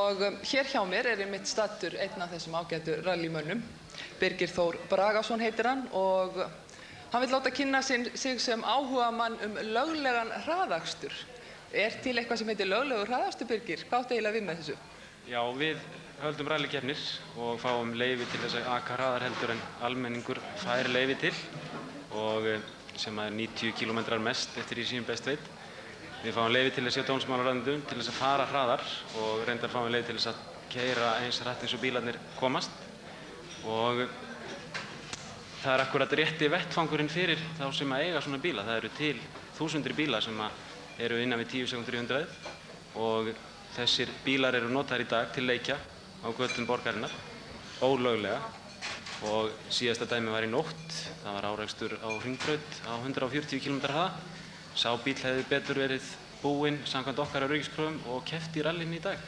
Og hér hjá mér einmitt staddur einn af þessum ágætu rallymönnum. Birgir Þór Bragason heitir hann og hann vill láta kynna sig sem áhugamann löglegan hraðakstur. Til eitthvað sem heitir löglegur hraðakstur, Birgir? Hvað áttu eiginlega við með þessu? Já, við höldum rallykeppnir og fáum leyfi til þess að aka hraðar heldur en almenningur fær leyfi til og sem er 90 km mest eftir því sem best veit. Við fáum leyfi til þess hjá dómsmálaráðuneytinu til þess að fara hraðar og reyndar fáum við leyfi til þess að keyra eins hratt eins og bílarnir komast og það er akkurat rétti vettvangurinn fyrir þá sem að eiga svona bíla. Það eru til þúsundir bíla sem eru innan við 10 sekúndur í 100 og þessir bílar eru notaðir í dag til leikja á götum borgarinnar, ólöglega og síðasta dæmi var í nótt. Það var árekstur á Hringbraut á 140 km hraða. Sá bíll hefði betur verið búinn samkvæmt okkar öryggiskröfum og keppt í rallinu í dag.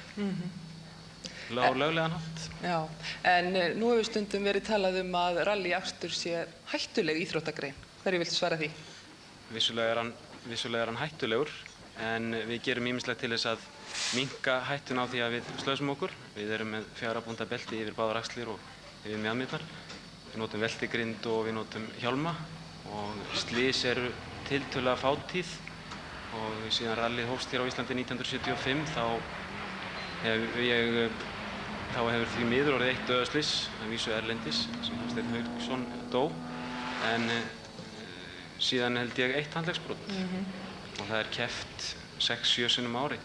Á löglegan hátt. Já, en nú hefur stundum verið talað að rallyakstur sé hættuleg íþróttagrein. Hverju viltu svara því? Vissulega er hann hættulegur, en við gerum ýmislegt til þess að minnka hættuna á því að við slösum okkur. Við erum með 4 búnda belti yfir báðar axlir og yfir mjaðmirnar. Við notum veltigrind og við notum hjálma og slys eru tiltölulega fátíð og síðan rallið hófst hér á Íslandi 1975 þá hefur því miður orðið eitt dauðaslys, að vísu erlendis, sem Hafsteinn Hauksson dó, en síðan held ég 1 handleggsbrot og það er keppt 6-7 sinnum á ári.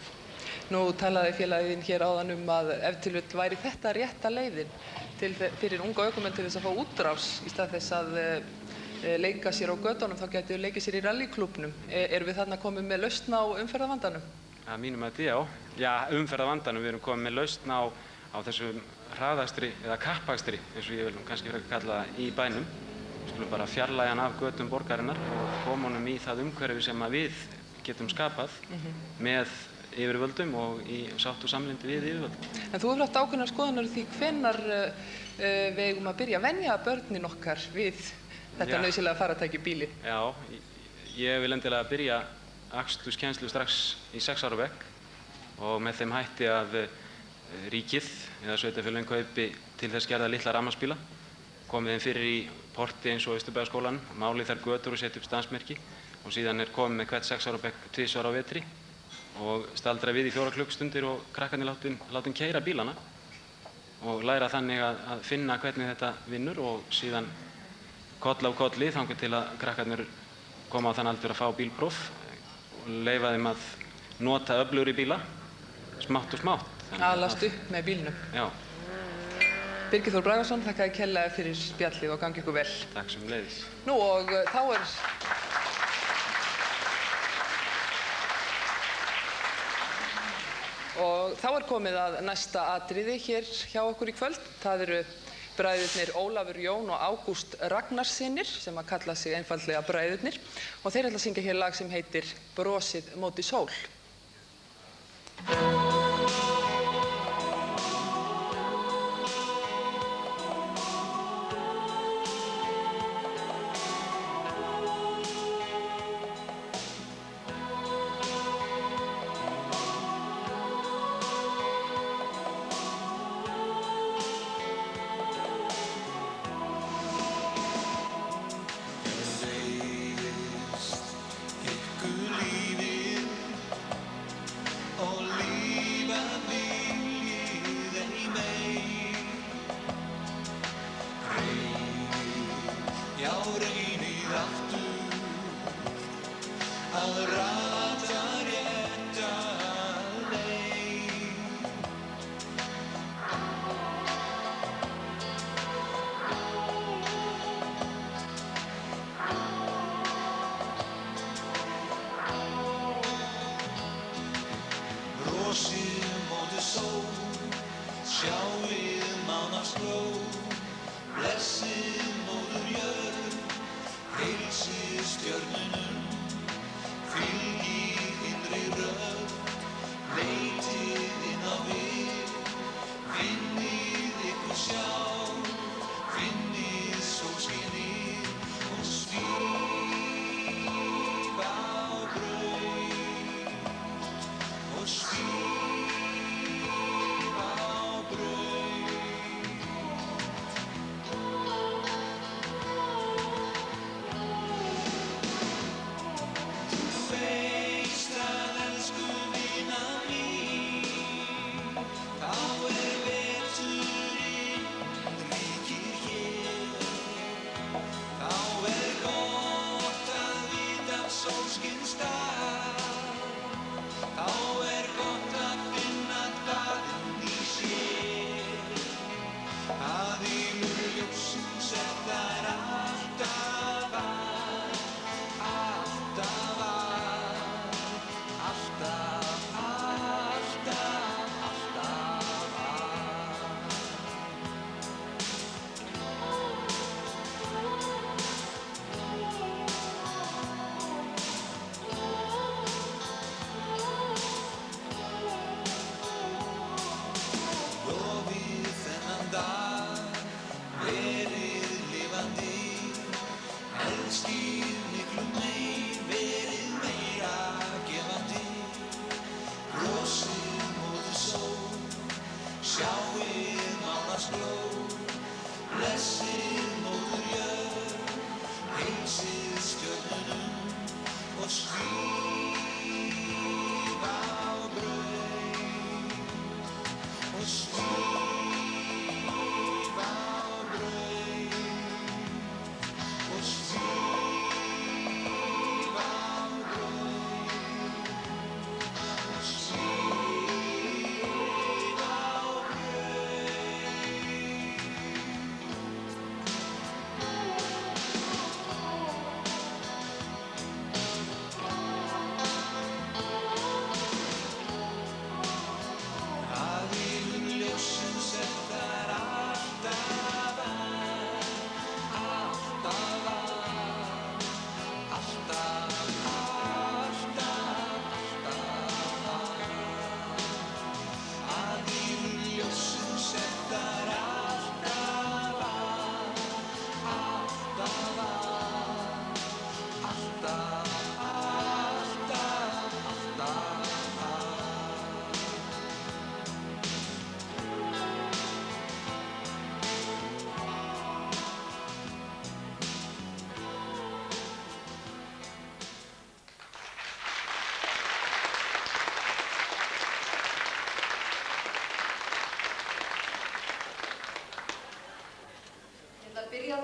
Nú talaði félaginn hér áðan að ef til vill væri þetta rétta leiðin fyrir unga ökumenn til þess að fá útrás í stað þess að leika sér á götunum, þá gætu þau leikið sér í rallyklúbbnum. Erum við þarna komið með lausn á umferðarvandanum? Að mínum mati, já. Já, umferðarvandanum. Við erum komið með lausn á þessum hraðakstri eða kappakstri, eins og ég vil kannski frekar kalla það, í bænum. Við skulum bara fjarlægja hann af götum borgarinnar og koma honum í það umhverfi sem við getum skapað með yfirvöldum og í sátt og samlyndi við yfirvöld. En þú hefur haft ákveðnar skoðanir því hvenær við eigum að byrja að venja börnin okkar við þetta nauðsynlega faratæki bílinn? Já, ég vil endilega byrja aksturskennslu strax í 6 ára bekk og með þeim hætti að ríkið eða sveitarfélögin kaupi til þess gerða litla rafmagnsbíla, komið þeim fyrir í porti eins og Austurbæjarskólann, máli þær götur og setja upp stansmerki og síðan er komið með hvert 6 ára bekk 2 ára á vetri og staldra við í 4 klukkustundir og krakkarnir látin keyra bílana og læra þannig að finna hvernig þetta vinnur og síðan koll af kolli þangað til að krakkarnir koma á þann aldur að fá bílpróf og leyfa þeim að nota öflugri bíla smátt og smátt. Alast upp með bílnum. Já. Birgir Þór Bragason, þakka þér kærlega fyrir spjallið og gangi ykkur vel. Takk sömuleiðis. Nú og þá er komið að næsta atriði hér hjá okkur í kvöld. Það eru bræðurnir Ólafur Jón og Ágúst Ragnarssynir sem að kalla sig einfaldlega bræðurnir og þeir ætla að syngja hér lag sem heitir Brosið móti sól. Lífið og lífið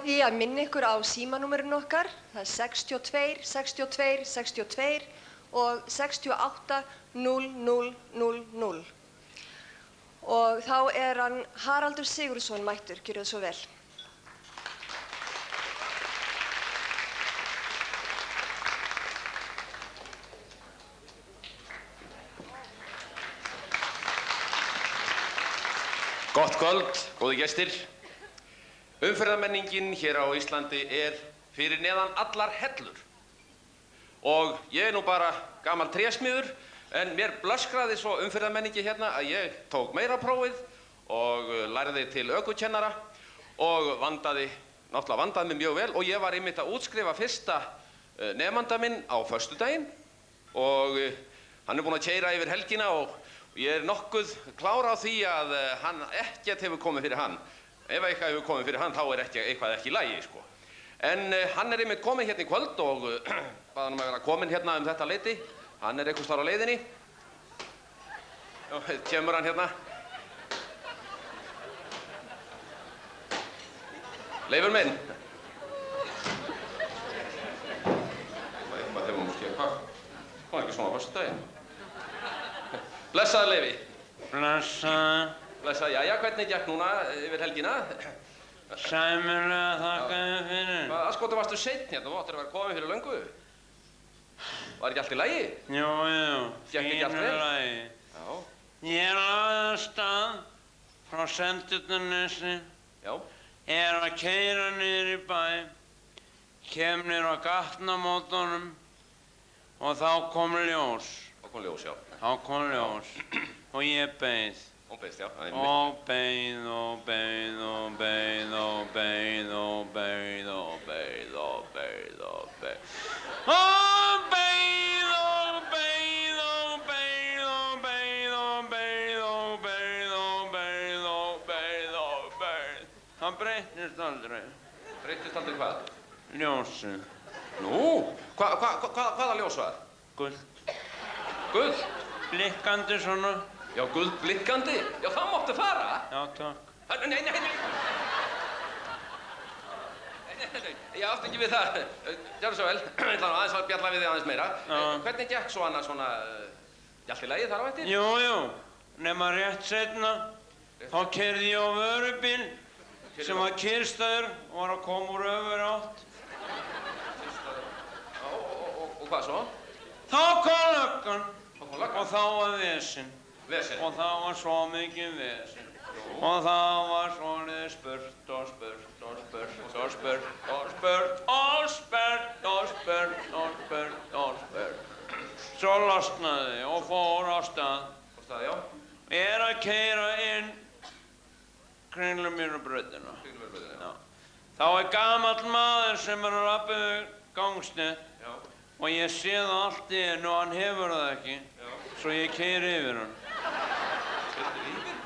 því að minna ykkur á símanúmerinu okkar. Það er 62 62 62 og 68 0000. Og þá er hann Haraldur Sigurðsson mættur, gjörið svo vel. Gott kvöld, góði gestir. Umferðarmenningin hér á Íslandi fyrir neðan allar hellur. Og ég nú bara gamall trésmiður, en mér blöskraði svo umferðarmenningi hérna að ég tók meiraprófið og lærði til ökukennara og náttúrulega vandaði mig mjög vel og ég var einmitt að útskrifa fyrsta nemanda minn á föstudaginn og hann búinn að keyra yfir helgina og ég nokkuð klár á því að ekkert hefur komið fyrir hann. Ef eitthvað hefur komið fyrir hann, þá eitthvað ekki í lagi, sko. En hann einmitt kominn hérna í kvöld og baði hann að vera kominn hérna þetta leyti. Hann einhvers staðar á leiðinni. Já, kemur hann hérna. Leifur minn. Eitthvað hefur múski. Hvað ekki svona á föstudaginn? Blessaður Leifi. Blessaður. Blessaður, jæja, hvernig gekk núna yfir helgina? Sæmilega, þakka þér fyrir. Hvað aðskotum varstu seinn hérna? Þú áttir að vera kominn fyrir löngu. Var ekki allt í lagi? Jú, Gekk ekki allt vel? fínu lagi. Já. Ég lagði af stað frá Sendurnesi, Já. að keyra niður í bæ, kem niður á gatnamótunum og þá kom ljós. Þá kom ljós, já. Þá kom ljós og ég beið. Hún beist, já. Og beið og beið og beið og beið og beið og beið og beið og beið. Og beið og beið og beið og beið og beið og beið og beið og beið og beið. Það breyttist aldrei. Breyttist aldrei hvað? Ljósið. Nú, hvaða ljós var? Gult. Guld? Blikkandi svona. Já, guld blikkandi? Já, það máttu fara. Já, takk. Nei. Ég átti ekki við það. Gjörðu svo vel. Ég ætla nú aðeins að bjalla við þig aðeins meira. Hvernig gekk svo annað svona allt í lagi þar á eftir? Jú. Nema rétt seinna, þá keyrði ég á vörubíl sem var kyrrstæður og var að koma úr öfur átt. Já, og hvað svo? Þá kom löggan og þá var vesen. Vesen? Og það var svo mikið vesen. Og það var svolítið spurt og spurt og spurt og spurt og spurt og spurt og spurt og spurt og spurt. Svo losnaði og fór á stað. Á stað, já. Að keyra inn Kringlumýrarbrautina. Kringlumýrarbrautina, já. Þá gamall maður sem að labba yfir gangstétt. Já. Og ég sé það allt í einu og hann hefur það ekki. Já. Svo ég keyri yfir hann. Keyrðir yfir hann?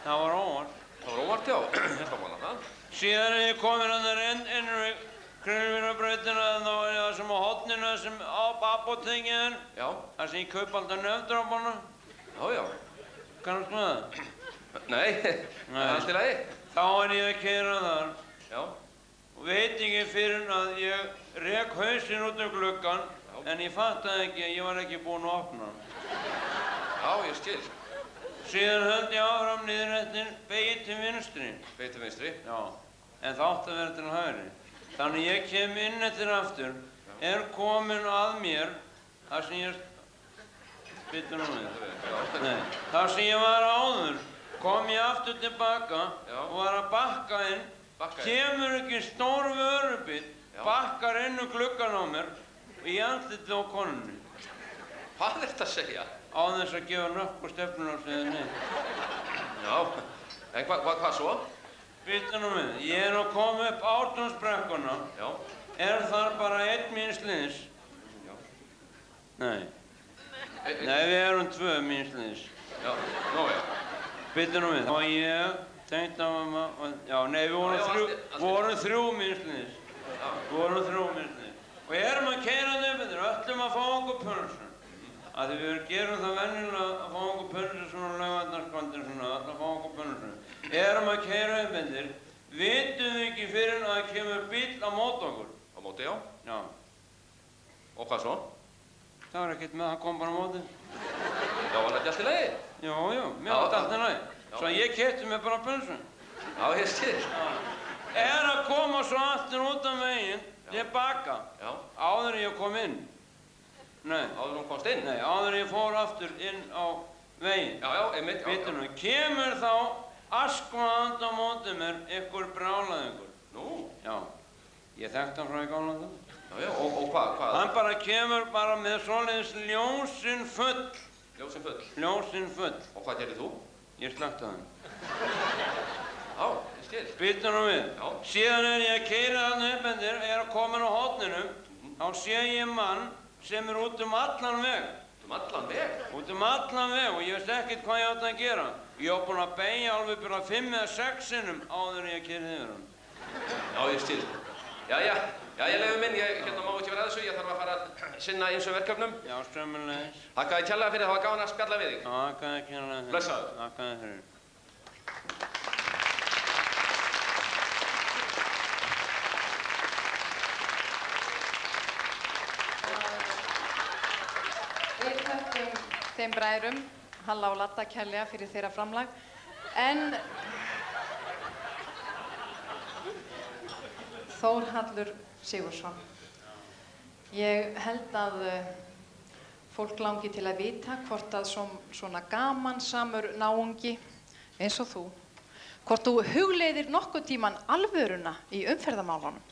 Það var óvart. Það var óvart, já. Þetta var manna það. Síðan ég kominn hann inn við Kringlumýrarbrautina, þá var ég það sem á horninu sem á apótekið. Já. Það sem ég kaupi alltaf nefndrópana. Já. Kannastu það? Nei, það er allt í lagi. Þá var ég að keyra þar. Já. Og veit ekki fyrir að ég rek hausinn út um gluggann, en ég fattaði ekki að ég var ekki búinn að opna hann. Já, ég skil. Síðan hönd ég áfram niður eftir beygir til vinstri. Beygir til vinstri? Já, en það átti að vera til hægri. Þannig ég kem inn eftir aftur, kominn að mér, þar sem ég... Bittu nú við. Nei, þar sem ég var áður, kom ég aftur tilbaka og var að bakka inn. Kemur ekki stór vörubíll, bakkar inn um gluggann á mér og ég andlitið á konunni. Hvað er þetta að segja? Á þess að gefa nökk og stefnun á sig niður. Já, en hvað svo? Bittu nú við, ég að koma upp Ártúnsbrekkuna. Já. Þar bara einn míns liðs. Já. Nei. Nei, við erum 2 míns liðs. Já, nú já. Bittu nú við, og ég tenkti að mamma, já, nei, við vorum 3 míns liðs. Við vorum 3 míns liðs. Og að keyra nefnir, öllum að fá okkur pönsu. Af því við gerum það venjulega að fá okkur pönsu svona laugardagsskvöldin svona, öll að fá okkur pönsu. Að keyra nefnir, vitum við ekki fyrir en að það kemur bíll á móti okkur. Á móti, já. Já. Og hvað svo? Það var ekkert með, hann kom bara á móti. Já, var það ekki allt í lagi? Jú, mér var allt í lagi. Svo ég keypti mér bara pulsu. Já, ég skil. Að koma svo aftur út af veginn, tilbaka, áður en ég kom inn. Nei. Áður en hún komst inn? Nei, áður en ég fór aftur inn á veginn. Já, einmitt. Býtu nú, kemur þá askvaðandi á móti mér ykkur brjálæðingur. Nú? Já. Ég þekkti hann frá í gamla dag. Já, og hvað? Hann bara kemur bara með svoleiðis ljósin full. Ljósin full? Ljósin full. Og hvað gerðir þú? Ég slökkti hann. Já, ég skil. Býtu nú við. Já. Síðan ég að keyra þarna upp endur, komin á horninu, þá sé ég mann sem út allan veg. Allan veg? Út allan veg og ég veist ekkert hvað ég átti að gera. Ég var búinn að beygja alveg bara 5 eða 6 sinnum áður en ég keyrði yfir hann. Já, ég skil. Jæja, Leifur minn, ég má ekki vera að þessu, ég þarf að fara að sinna ýmsum verkefnum. Já, sömuleiðis. Þakka þér kærlega fyrir, það var gaman að spjalla við þig. Þakka þér kærlega fyrir. Blessaður. Þakka þér fyrir. Við þökkum þeim bræðrum, Halla og Ladda, kærlega fyrir þeirra framlag. En Þórhallur Sigurðsson, ég held að fólk langi til að vita hvort að svona gamansamur náungi eins og þú, hvort þú hugleiðir nokkuð tíman alvöruna í umferðarmálunum.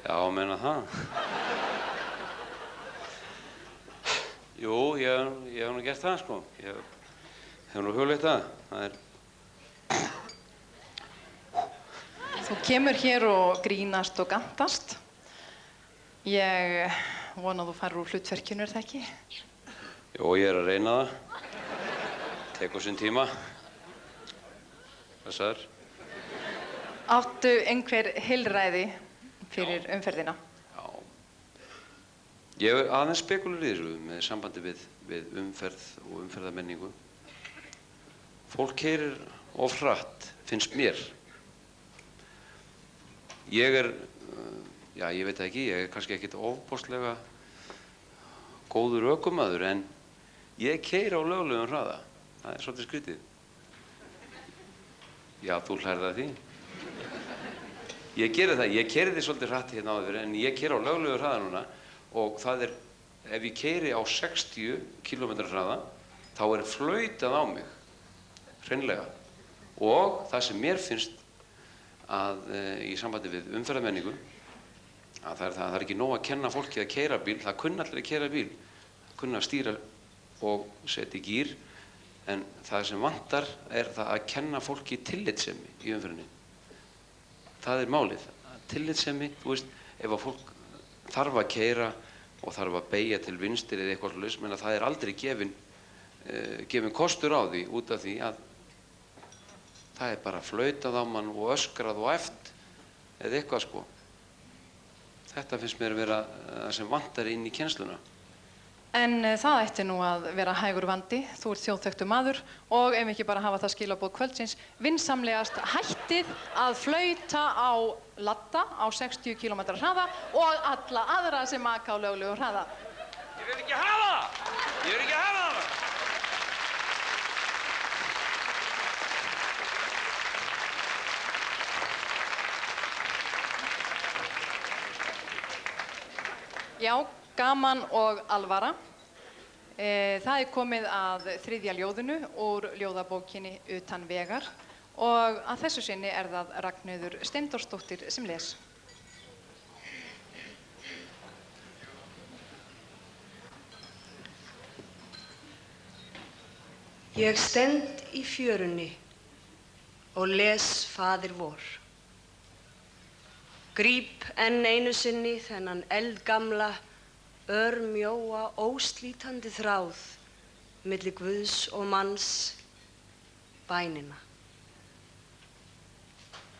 Já, meina það. Jú, ég hef nú gert það, sko. Ég hef nú hugleitt það. Þú kemur hér og grínast og gantast. Ég vona að þú farir úr hlutverkinu, það ekki? Jú, ég að reyna það. Tekur sinn tíma. Hvað sagður? Áttu einhver heilræði fyrir umferðina? Já. Ég hef aðeins spekular í þessu með sambandi við umferð og umferðarmenningu. Fólk keyrir of hratt, finnst mér. Ég ég veit það ekki, ég kannski ekkert ofboðslega góður ökumaður, en ég keyri á löglegum hraða. Það svolítið skrítið. Já, þú hlærð að því. Ég geri það, ég keyri því svolítið hratt hérna áður, en ég keyri á löglegu hraða núna og það ef ég keyri á 60 km hraða, þá flautað á mig, hreinlega. Og það sem mér finnst í sambandi við umferðarmenningu, að það ekki nóg að kenna fólki að keyra bíl, það kunna allir að keyra bíl, það kunna að stýra og setja í gír, en það sem vantar það að kenna fólki tillitssemi í umferðinni. Það málið, tillitssemi, þú veist, ef að fólk þarf að keyra og þarf að beygja til vinstri eða eitthvað svoleiðis, menn að það aldrei gefin kostur á því út af því að það bara flautað á mann og öskrað og æft eða eitthvað, sko. Þetta finnst mér vera það sem vantar inn í kennsluna. En það ætti nú að vera hægur vandi. Þú ert þjóðþekktur maður og ef ekki bara hafa það skilaboð kvöldsins, vinsamlegast hættið að flauta á Ladda á 60 km hraða og alla aðra sem aka á löglegu hraða. Ég vil ekki hafa það! Ég vil ekki hafa það! Já, gaman og alvara. Það komið að 3. ljóðinu úr ljóðabókinni Utan vegar og að þessu sinni það Ragnheiður Steindórsdóttir sem les. Ég stend í fjörunni og les Faðir vor. Gríp enn einu sinni þennan eldgamla, örmjóa, óslítandi þráð milli Guðs og manns, bænina.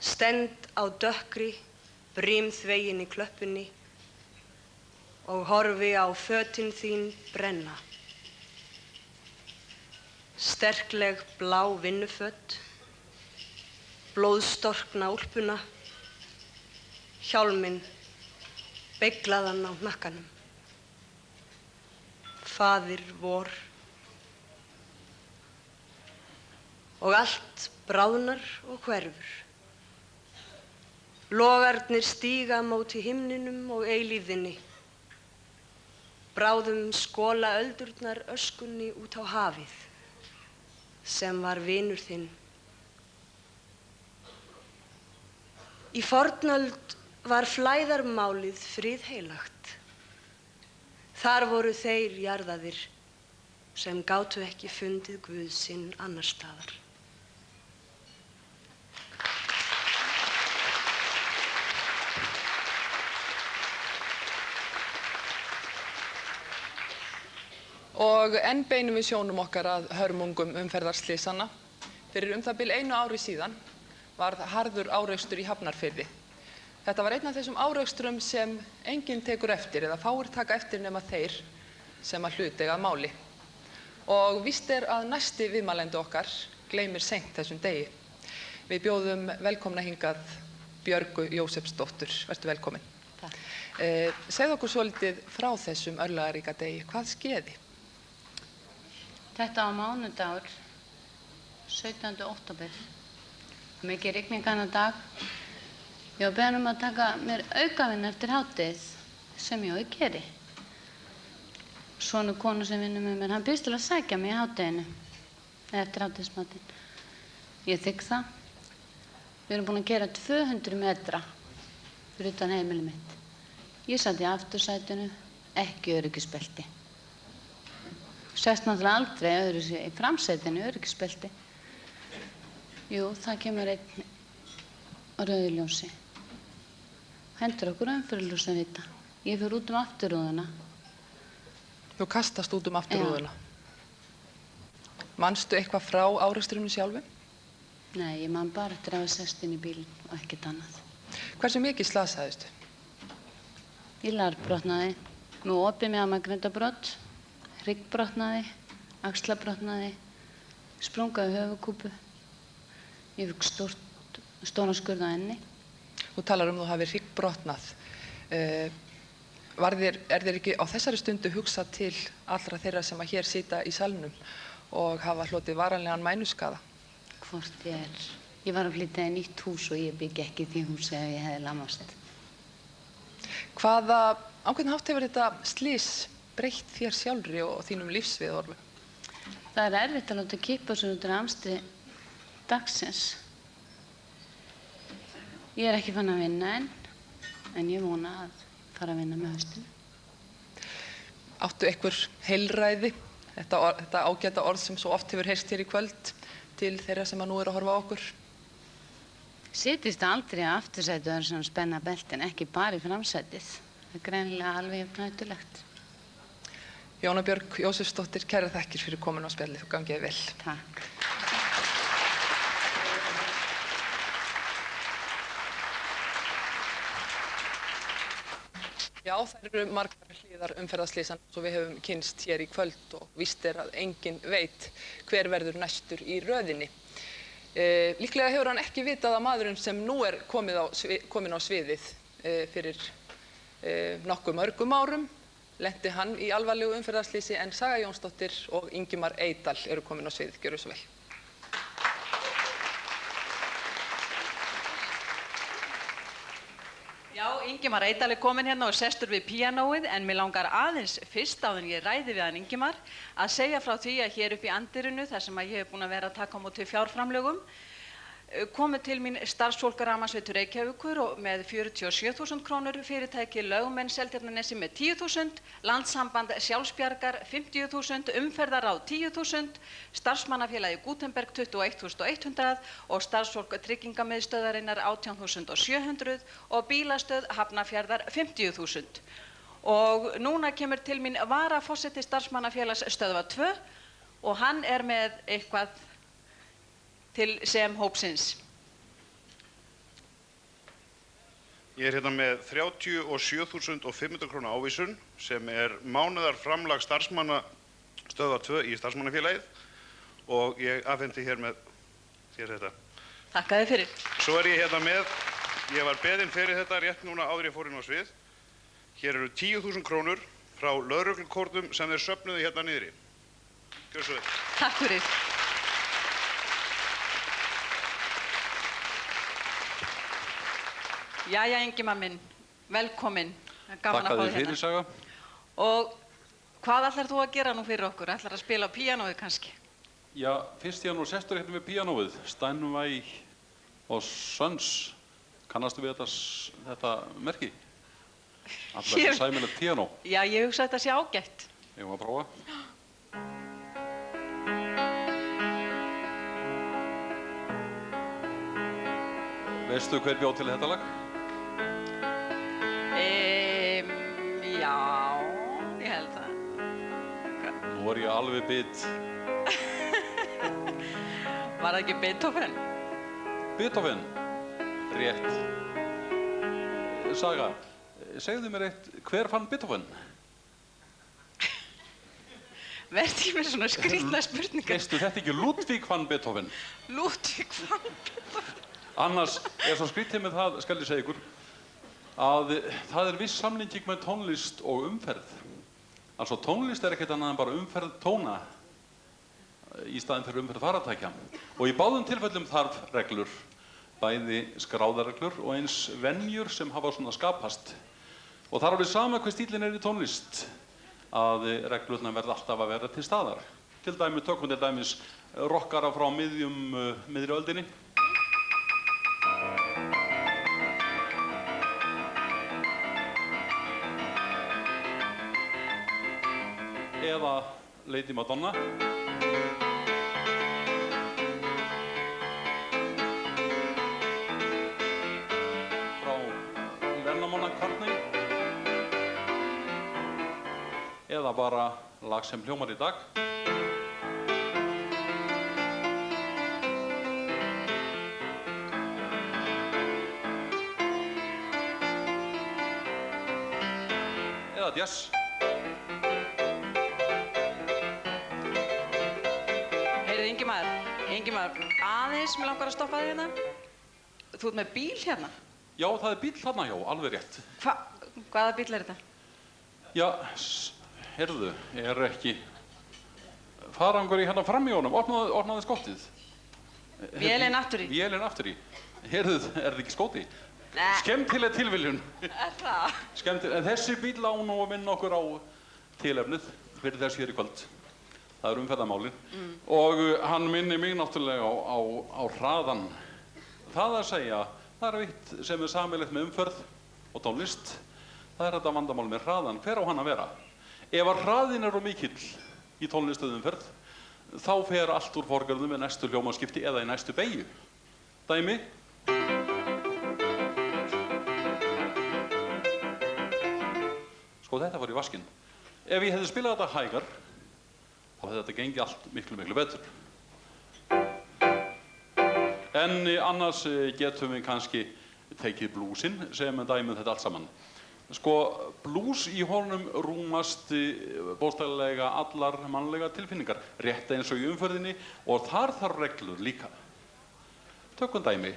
Stend á dökkri, brimþveginni klöppunni og horfi á fötin þín brenna. sterkleg blá vinnuföt, blóðstorkna úlpuna, hjálminn beyglaðan á hnakkanum. Faðir vor. Og allt bráðnar og hverfur. Logarnir stíga móti himninum og eilífðinni. Bráðum skola öldurnar öskunni út á hafið, sem var vinur þinn. Í fornöld var flæðarmálið friðheilagt. Þar voru þeir jarðaðir sem gátu ekki fundið Guð sinn annars staðar. Og enn beinum við sjónum okkar að hörmungum umferðarslysanna. Fyrir það bil 1 ári síðan varð harður árekstur í Hafnarfirði. Þetta var einn af þessum árekstrum sem enginn tekur eftir eða fáir taka eftir nema þeir sem að hlut eiga að máli. Og víst að næsti viðmælandi okkar gleymir seint þessum degi. Við bjóðum velkomna hingað Björgu Jósepsdóttur. Vertu velkomin. Takk. Segðu okkur svolítið frá þessum örlagaríka degi. Hvað skeði? Þetta á mánudagur, 17. október. Mikið rigning annan dag. Ég var beðin að taka mér aukavinn eftir hádegið, sem ég geri. Sonur konu sem vinnur með mér, hann býðst til að sækja mig í hádeginu, eftir hádegismatinn. Ég þigg það. Við erum búin að gera 200 metra fyrir utan heimili mitt. Ég satt í aftursætinu, ekki öryggisbelti. Sest náttúrulega aldrei öðru sér í framsætinu öryggisbelti. Jú, það kemur einn á rauðu ljósi. Hendur okkur umferðarljós vita. Ég fer út afturrúðuna. Þú kastast út afturrúðuna? Manstu eitthvað frá árekstrinu sjálfu? Nei, ég man bara eftir að hafa sest inn í bílinn og ekkert annað. Hversu mikið slasaðistu? Ég lærbrotnaði, með opið með amagrindabrót, hryggbrotnaði, axlabrotnaði, sprungaði höfuðkúpu. Ég fikk stóran skurð á enni. Þú talar þú hafi hryggbrotnað. Er þér ekki á þessari stundu hugsað til allra þeirra sem að hér sita í salnum og hafa hlotið varanlegan mænuskaða? Hvort ég er. Ég var að flytja í nýtt hús og ég byggi ekki í því húsi ef ég hefði lamast. Á hvern hátt hefur þetta slys breytt þér sjálfri og þínum lífsviðhorfum? Það er erfitt að láta kippa sér út úr amstri dagsins. Ég er ekki fann að vinna en ég vona að fara að vinna með haustinu. Áttu einhver heilræði, þetta ágæta orð sem svo oft hefur heyrst hér í kvöld, til þeirra sem nú eru að horfa á okkur? Sittist aldrei á aftursæti og er svona spenna beltin, ekki bara í framsætið. Það er greinilega alveg hættulegt. Jóna Björg Jósepsdóttir, kærar þakkir fyrir komin á spjallið. Þú gangið vel. Takk. Já, það eru margar hliðar umferðarslysanna svo við höfum kynnst hér í kvöld og víst að enginn veit hver verður næstur í röðinni. Líklega hefur hann ekki vitað að maðurinn sem nú er kominn á sviðið fyrir nokkuð mörgum árum lenti hann í alvarlegu umferðarslysi en Saga Jónsdóttir og Ingimar Eydal eru komin á sviðið. Gjörðu svo vel. Já, Ingimar Eydal komin hérna og sestur við píanóið en mig langar aðeins fyrst áður en ég ræði við hann Ingimar að segja frá því að hér upp í andirinu þar sem að ég hef búin að vera að taka á móti fjárframlögum komið til mín starfsfólk Rafmagnsveitu Reykjavíkur og með 47.000 krónur, fyrirtæki Lögmenn Seltjarnarnesi með 10.000, Landssamband Sjálfsbjargar 50.000, Umferðarráð 10.000, Starfsmannafélagi Gutenberg 21.100 og starfsfólk Tryggingamiðstöðvarinnar 18.700 og Bílastöð Hafnarfjarðar 50.000. Og núna kemur til mín varaforseti Starfsmannafélags Stöðva 2 og hann er með eitthvað til sem hópsins. Ég er hérna með 37.500 króna ávísun sem er mánaðarframlag starfsmanna Stöðva 2 í starfsmannafélagið og ég afhendi hér með þér þetta. Þakka þér fyrir. Svo ég hérna með, ég var beðinn fyrir þetta rétt núna áður ég fór inn á svið. Hér eru 10.000 krónur frá lögreglukórnum sem þeir söfnuðu hérna niðri. Gjörðu svo vel. Takk fyrir. Jæja, Ingimar minn, velkominn. Gaman að fá þig hérna. Saga. Og hvað ætlar þú að gera nú fyrir okkur? Ætlar að spila á píanóið kannski? Já, fyrst ég nú sestur hérna við píanóið, Steinway og Sons. Kannastu við þetta merki? Alltaf þetta sæmilegt píanó. Já, ég hugsa að þetta sé ágætt. Ég var að prófa. Veistu hver bjó til þetta lag? Já, ég held það. Nú er ég alveg bit. Var það ekki Beethoven? Beethoven? Rétt. Saga, segðu mér eitt, hver fann Beethoven? Verði mér svona skrýtna spurningar. Veistu þetta ekki Ludwig van Beethoven? Ludwig van Beethoven? Annars er svo skrýtið með það, skal ég segja ykkur, að það er viss samlíking með tónlist og umferð. Altså tónlist er ekkert annað en bara umferð tóna í staðinn fyrir umferð faratækja. Og í báðum tilfellum þarf reglur, bæði skráðarreglur og eins venjur sem hafa svona skapast. Og það er alveg sama hver stílinn er í tónlist, að reglurnar verða alltaf að vera til staðar. Til dæmis, tökum til dæmis rockara frá miðri öldinni. Eða Lady Madonna. Frá Lennon McCartney. Eða bara lag sem hljómar í dag. Eða jazz. Ingimar, aðeins, mér langar að stoppa þig hérna. Þú ert með bíl hérna? Já, það er bíll þarna, já, alveg rétt. Hvaða bíll er þetta? Já, heyrðu, er ekki farangur í hérna fram í honum, opnaði skottið. Vélin aftur í. Vélin aftur í. Heyrðu, er þetta ekki skoti? Nei. Skemmtileg tilviljun. Er það? Skemmtileg, en þessi bíll á nú að vinna okkur á tilefnið fyrir þess hér í kvöld. Það er umferðarmálin. Og hann minni mig náttúrulega á hraðan. Það að segja, það er eitt sem er sameiginlegt með umferð og tónlist. Það er þetta vandamál með hraðan. Hver á hann að vera? Ef að hraðin er mikill í tónlist og umferð, þá fer allt úr forgjörðum með næstu hljómaskipti eða í næstu beygju. Dæmi. Sko, þetta var í vaskinn. Ef ég hefði spilað þetta hægar, þá hefði þetta gengið allt miklu betur. En annars getum við kannski tekið blúsinn sem dæmið þetta allt saman. Sko, blús í honum rúmast bókstaflega allar mannlega tilfinningar, rétt eins og í umferðinni, og þar þarf reglur líka. Tökum dæmi.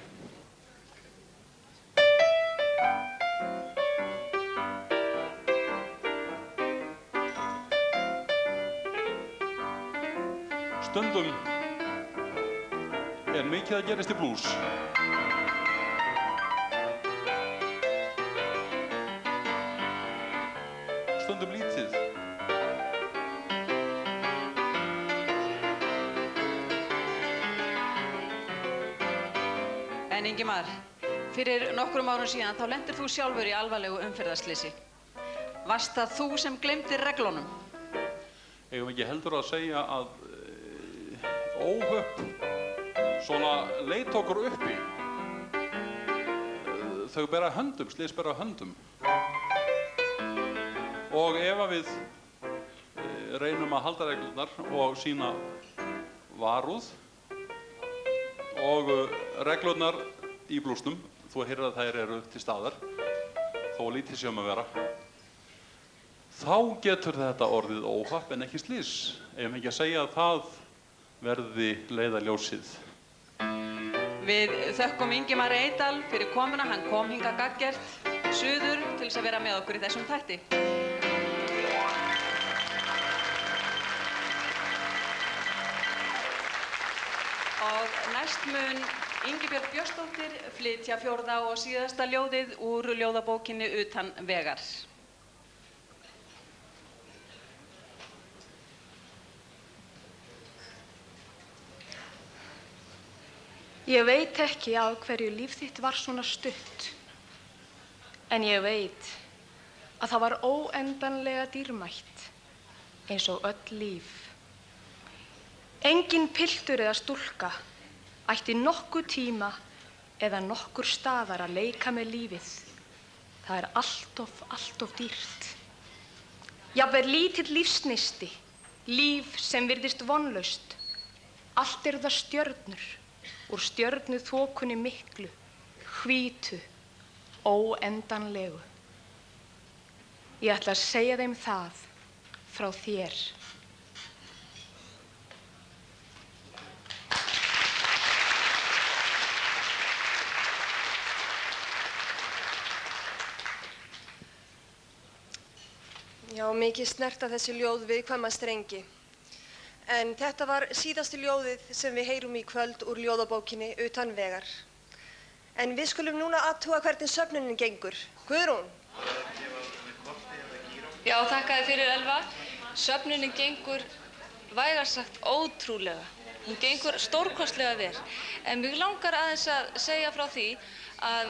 Stundum er mikið að gerast í blús. Stundum lítið. En Ingimar, fyrir nokkrum árum síðan þá lentir þú sjálfur í alvarlegu umferðarslysi. Varst það þú sem gleymdir reglunum? Eigum ekki heldur að segja að óhöpp svona leit okkur uppi. Þau bera höndum, slys bera höndum. Og ef að við reynum að halda reglurnar og sýna varúð og reglurnar í blúsnum, þú heyrir að þær eru til staðar, þó lítið sé að vera, þá getur þetta orðið óhapp en ekki slys. Eigum ekki að segja að það verði leiðarljósið. Við þökkum Ingimar Eydal fyrir komuna, hann kom hingað gagngert suður til þess að vera með okkur í þessum þætti. Og næst mun Ingibjörg Björnsdóttir flytja 4. og síðasta ljóðið úr ljóðabókinni Utan vegar. Ég veit ekki af hverju líf þitt var svona stutt, en ég veit að það var óendanlega dýrmætt, eins og öll líf. Engin piltur eða stúlka ætti nokkuð tíma eða nokkur staðar að leika með lífið. Það er allt of dýrt. Jafnvel lítill lífsneisti, líf sem virðist vonlaust. Allt eru það stjörnur, úr stjörnuþokunni miklu, hvítu, óendanlegu. Ég ætla að segja þeim það frá þér. Já, mikið snerta þessi ljóð viðkvæma strengi. En þetta var síðasta ljóðið sem við heyrum í kvöld úr ljóðabókinni Utan vegar. En við skulum núna athuga hvernig söfnunin gengur. Guðrún? Já, þakka þér fyrir, Elva. Söfnunin gengur vægast sagt ótrúlega. Hún gengur stórkostlega vel. En mig langar aðeins að segja frá því að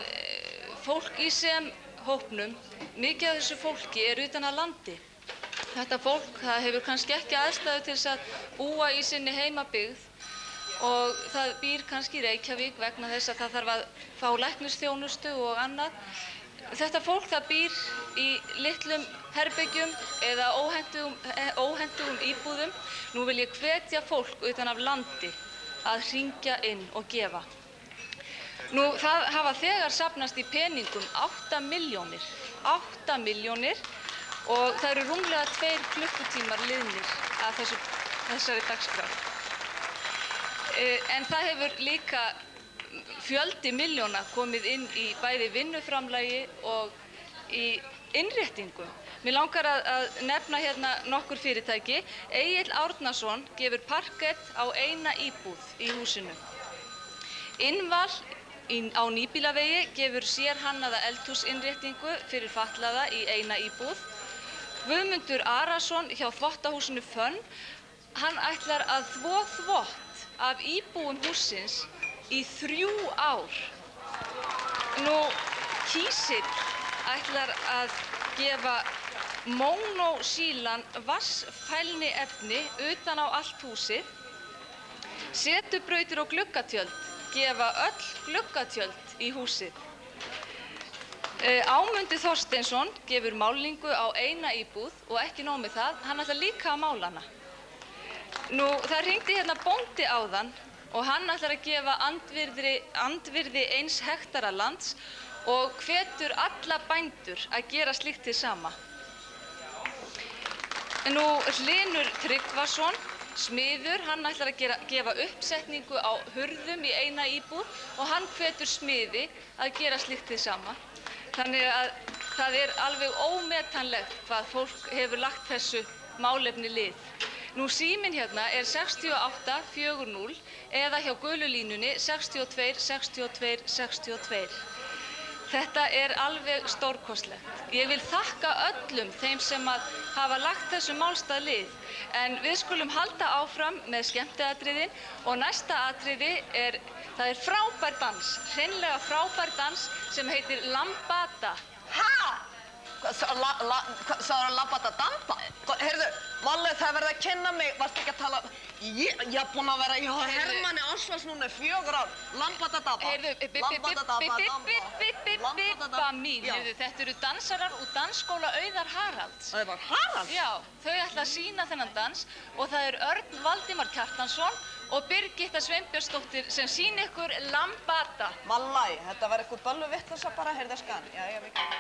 fólk í sem hópnum, mikið af þessu fólki er utan að landi. Þetta fólk, það hefur kannski ekki aðstæðu til þess að búa í sinni heimabyggð og það býr kannski í Reykjavík vegna þess að það þarf að fá læknisþjónustu og annað. Þetta fólk, það býr í litlum herbyggjum eða óhentugum íbúðum. Nú vil ég hvetja fólk utan af landi að hringja inn og gefa. Nú, það hafa þegar safnast í peningum 8 milljónir. 8 milljónir. Og það eru rúmlega 2 klukkutímar liðnir af þessari dagskrá. En það hefur líka fjöldi milljóna komið inn í bæði vinnuframlagi og í innréttingum. Mér langar að nefna hérna nokkur fyrirtæki. Egill Árnason gefur parkett á 1 íbúð í húsinu. Innval á Nýbýlavegi gefur sérhannaða eldhúsinnréttingu fyrir fatlaða í 1 íbúð. Guðmundur Arason hjá þvottahúsinu Fönn, hann ætlar að þvo þvott af íbúum hússins í 3 ár. Nú, Kísill ætlar að gefa mónosílan vatnsfælniefni utan á allt húsið. Setubrautir og gluggatjöld gefa öll gluggatjöld í húsið. Ámundi Þorsteinsson gefur málingu á 1 íbúð og ekki nóg með það, hann ætlar líka að mála hana. Nú, það hringdi hérna bóndi áðan og hann ætlar að gefa andvirði 1 hektara lands og hvetur alla bændur að gera slíkt hið sama. Nú, Hlynur Tryggvason, smiður, hann ætlar að gefa uppsetningu á hurðum í 1 íbúð og hann hvetur smiði að gera slíkt hið sama. Þannig að það er alveg ómetanlegt hvað fólk hefur lagt þessu málefni lið. Nú, síminn hérna er 6840 eða hjá gulu línunni 62 62 62. Þetta er alveg stórkostlegt. Ég vil þakka öllum þeim sem hafa lagt þessu málstað lið. En við skulum halda áfram með skemmtiatriðin og næsta atriði það er frábær dans, hreinlega frábær dans sem heitir Lambada. Hæ? Sagður Lambada dansa? Heyrðu, Valli, það verður að kynna mig, varstu ekki að tala... Ég er búinn að vera hjá Hermanni Ásvalds núna í 4 ár. Lambada dabba. Heyrðu, bibba mín, þetta eru dansarar úr dansskóla Auðar Haralds. Auðar Haralds? Já, þau ætla að sýna þennan dans og það er Örn Valdimar Kjartansson og Birgitta Sveinbjörnsdóttir sem sýna ykkur Lambada. Mallai, þetta var eitthvað böllu vitleysa bara, heyrðu skan. Já, ég veit ekki.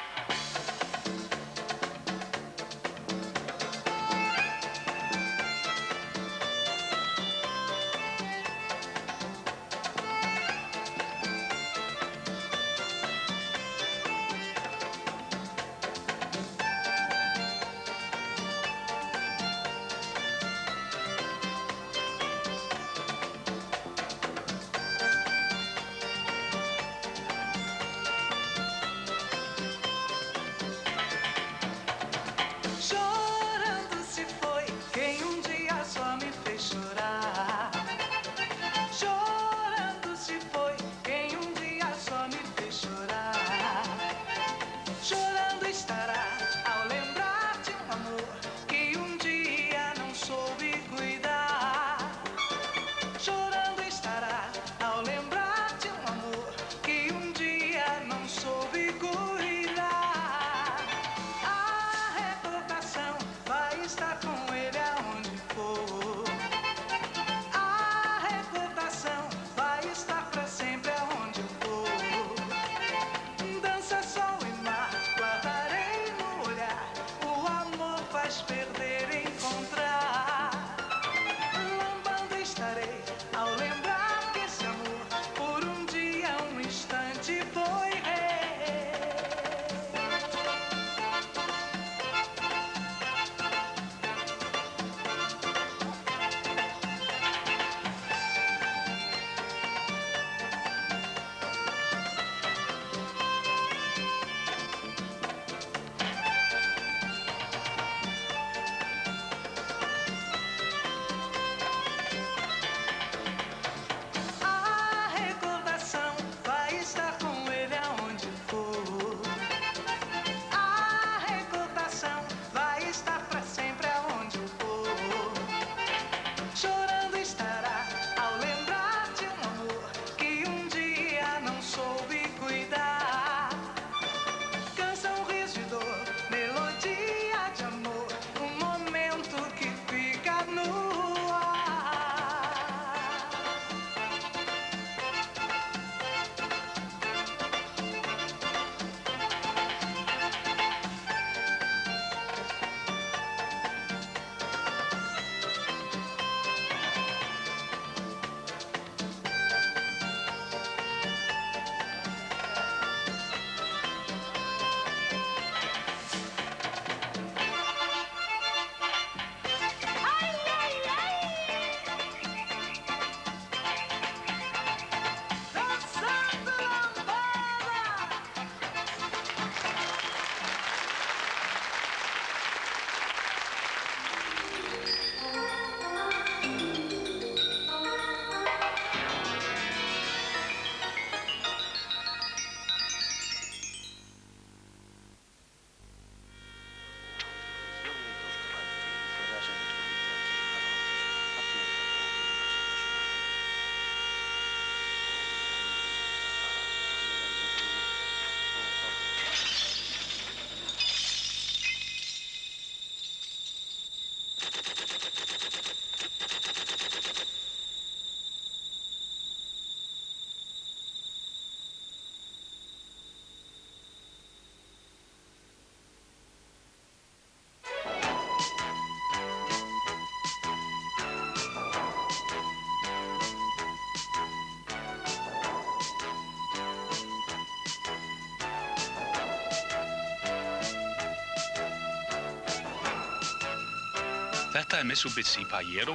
Þetta er Mitsubishi Pajero,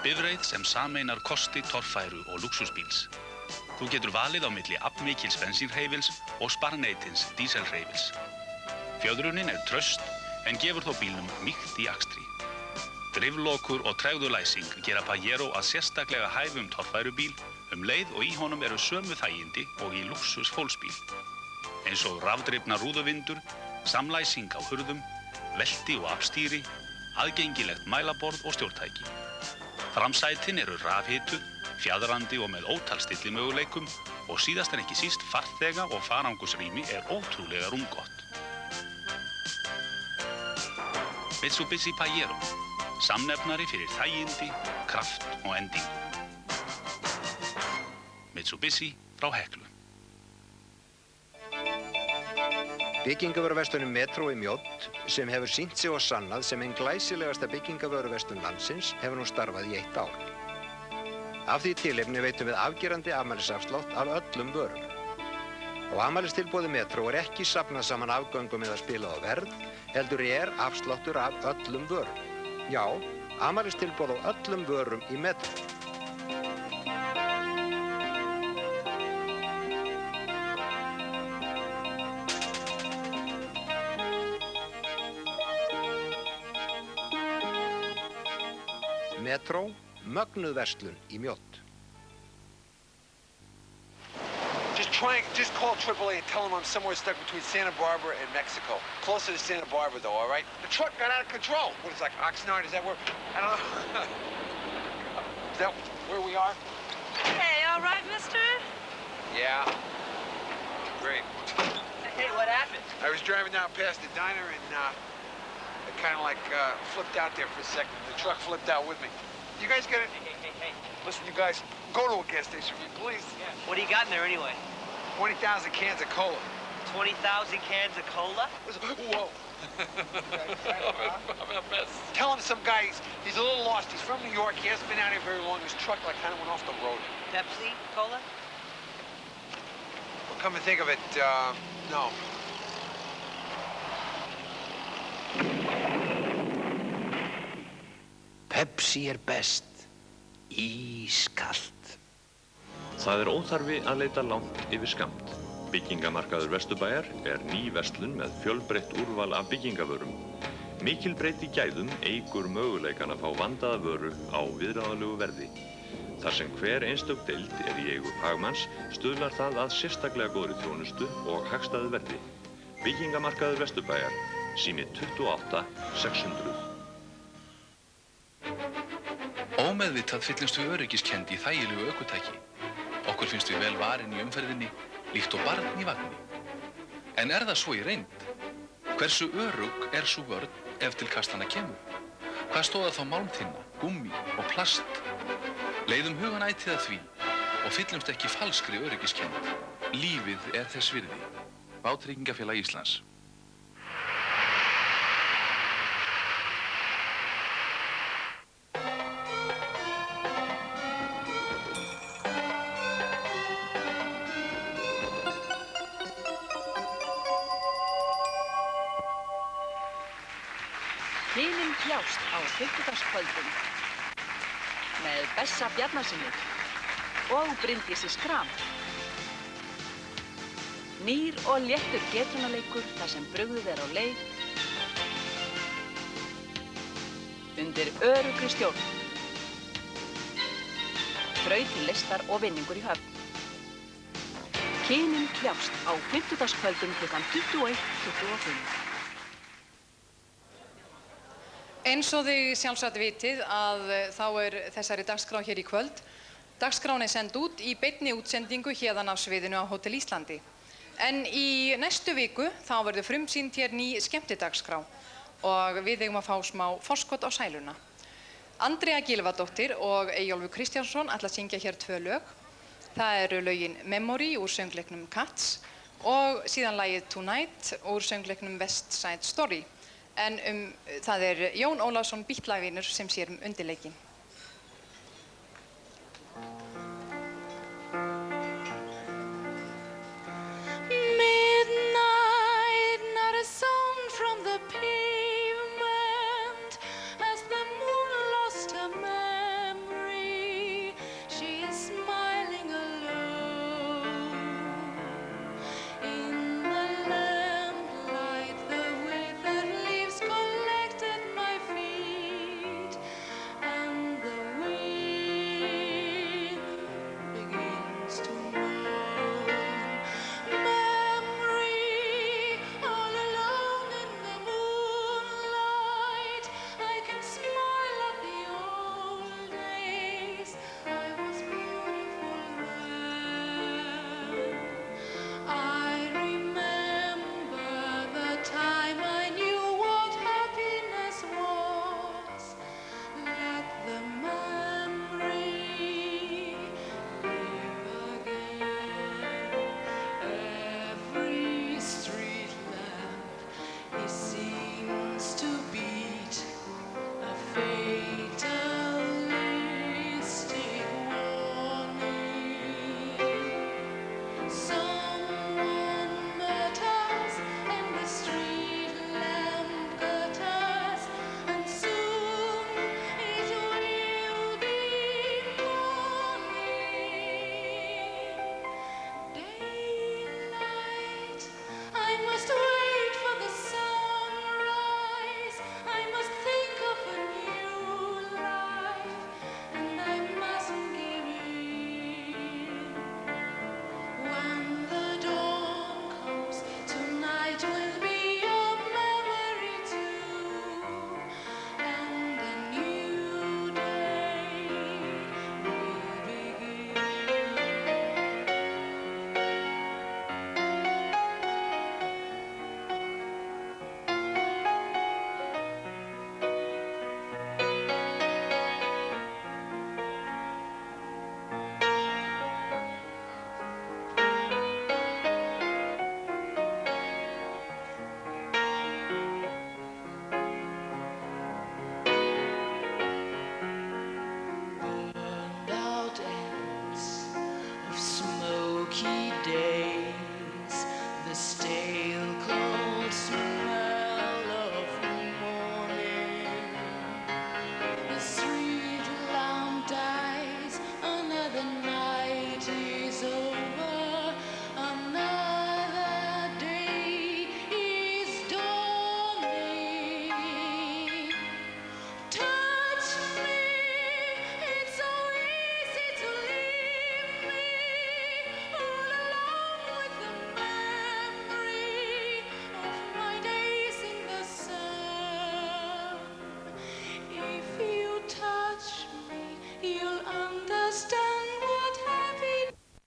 bifreið sem sameinar kosti, torfæru og lúxusbíls. Þú getur valið á milli aflmikils bensínhreyfils og sparneytins díselhreyfils. Fjöðrunin er traust en gefur þó bílnum mýkt í akstri. Driflokur og tregðulæsing gera Pajero að sérstaklega hæfum torfærubíl leið og í honum eru sömu þægindi og í lúxus fólksbíl. Eins og rafdrifna rúðuvindur, samlæsing á hurðum, velti og afstýri, aðgengilegt mælaborð og stjórntæki. Framsætin eru rafhituð, fjaðrandi og með ótal stillimöguleikum og síðast en ekki síst farþega og farangusrými er ótrúlega rúmgott. Mitsubishi Pajero, samnefnari fyrir þægindi, kraft og endingu. Mitsubishi frá Heklu. Byggingavöruverslun Metro í Mjódd, sem hefur sýnt sig og sannað sem ein glæsilegasta byggingavöruverslun landsins, hefur nú starfað í 1 ár. Af því tilefni veitum við afgerandi afmælisafslátt af öllum vörum. Á afmælistilboði Metro er ekki safnað saman afgöngum eða spilað á verð, heldur er afsláttur af öllum vörum. Já, afmælistilboð á öllum vörum í Metro. Metro, mögnuð verslun í Mjódd. Just call AAA and tell them I'm somewhere stuck between Santa Barbara and Mexico. Closer to Santa Barbara though, all right? The truck got out of control. What is it, like Oxnard? Is that where? I don't know. Is that where we are? Hey, all right, mister? Yeah. Great. Hey, what happened? I was driving down past the diner and I kind of like flipped out there for a second. The truck flipped out with me. You guys got it? Hey. Listen, you guys, go to a gas station for me, please. Yeah. What do you got in there anyway? 20,000 cans of cola. 20,000 cans of cola? Whoa. I'm a mess. Tell him some guy, he's a little lost. He's from New York. He hasn't been out here very long. His truck like kind of went off the road. Pepsi Cola? Well, come to think of it, no. Pepsi er best. Ískalt. Það er óþarfi að leita langt yfir skammt. Byggingamarkaður Vesturbæjar er ný verslun með fjölbreytt úrval af byggingavörum. Mikil breytt í gæðum eykur möguleikann að fá vandaða vöru á viðráðanlegu verði. Þar sem hver einstök deild er í eigu fagmanns stuðlar það að sérstaklega góðri þjónustu og hagstæðu verði. Byggingamarkaður Vesturbæjar, sími 28 600. Ómeðvitað fyllumst við öryggiskennd í þægilegu ökutæki. Okkur finnst við vel varin í umferðinni, líkt og barn í vagni. En er það svo í reynd? Hversu örugg er sú vörn ef til kastana kemur? Hvað stóða þá málmþynna, gúmmí og plast? Leiðum hugan ætíð að því og fyllumst ekki falskri öryggiskennd. Lífið er þess virði. Vátryggingafélag Íslands. Kynin kljást á fimmtudagskvöldum með Bessa Bjarnasyni og Bryndísi Skram. Nýr og léttur getunaleikur þar sem brugðið er á leið undir öruggri stjórn. Þraut til listar og vinningur í höfn. Kynin kljást á fimmtudagskvöldum klukkan 21:25. Eins og þið sjálfsagt vitið að þá er þessari dagskrá hér í kvöld. Dagskrán er send út í beinni útsendingu héðan af sviðinu á Hótel Íslandi. En í næstu viku þá verður frumsýnd hér ný skemmtidagskrá og við eigum að fá smá forskot á sæluna. Andrea Gylfadóttir og Eyjólfur Kristjánsson ætla að syngja hér 2 lög. Það eru lögin Memory úr söngleiknum Cats og síðan lagið Tonight úr söngleiknum West Side Story. En það er Jón Ólafsson Bítlavinur sem sér undirleikinn.